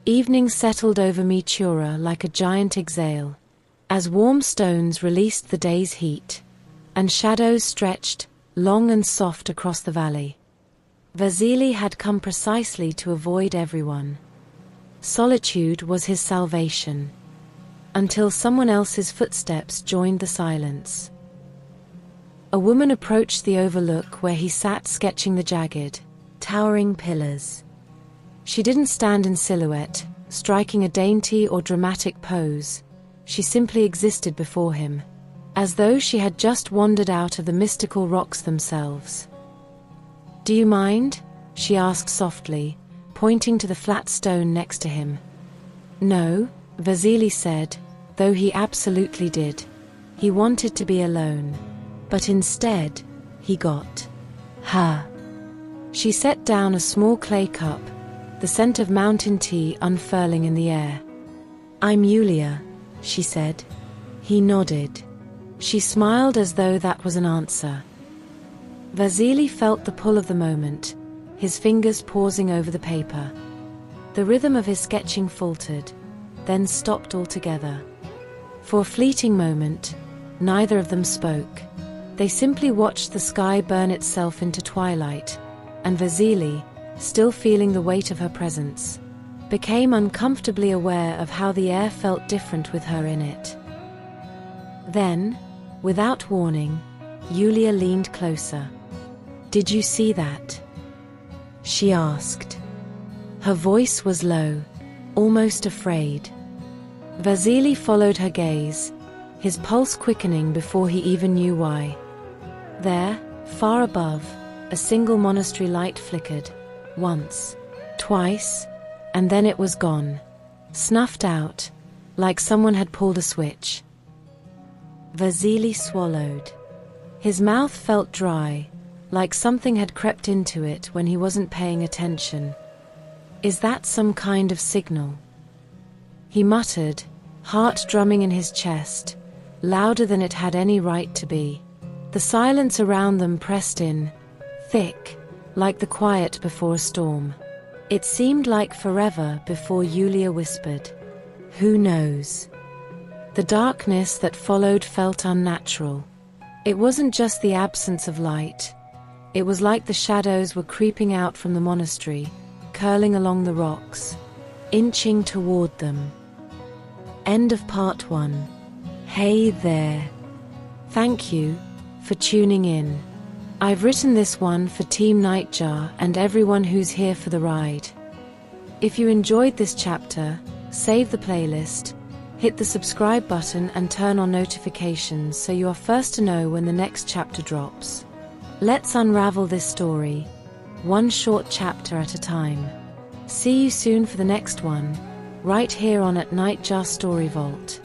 Evening settled over Meteora like a giant exhale, as warm stones released the day's heat, and shadows stretched, long and soft, across the valley. Vasili had come precisely to avoid everyone. Solitude was his salvation, until someone else's footsteps joined the silence. A woman approached the overlook where he sat sketching the jagged, towering pillars. She didn't stand in silhouette, striking a dainty or dramatic pose. She simply existed before him, as though she had just wandered out of the mystical rocks themselves. "Do you mind?" she asked softly, pointing to the flat stone next to him. "No," Vasili said, though he absolutely did. He wanted to be alone, but instead, he got her. She set down a small clay cup, the scent of mountain tea unfurling in the air. "I'm Eulia," she said. He nodded. She smiled as though that was an answer. Vasili felt the pull of the moment, his fingers pausing over the paper. The rhythm of his sketching faltered, then stopped altogether. For a fleeting moment, neither of them spoke. They simply watched the sky burn itself into twilight, and Vasili, still feeling the weight of her presence, became uncomfortably aware of how the air felt different with her in it. Then, without warning, Eulia leaned closer. "Did you see that?" she asked. Her voice was low, almost afraid. Vasili followed her gaze, his pulse quickening before he even knew why. There, far above, a single monastery light flickered, once, twice, and then it was gone, snuffed out, like someone had pulled a switch. Vasili swallowed. His mouth felt dry, like something had crept into it when he wasn't paying attention. "Is that some kind of signal?" he muttered, heart drumming in his chest, louder than it had any right to be. The silence around them pressed in, thick, like the quiet before a storm. It seemed like forever before Eulia whispered, "Who knows?" The darkness that followed felt unnatural. It wasn't just the absence of light. It was like the shadows were creeping out from the monastery, curling along the rocks, inching toward them. End of part 1. Hey there. Thank you for tuning in. I've written this one for Team Nightjar and everyone who's here for the ride. If you enjoyed this chapter, save the playlist, hit the subscribe button and turn on notifications so you are first to know when the next chapter drops. Let's unravel this story, one short chapter at a time. See you soon for the next one, right here on at Nightjar Story Vault.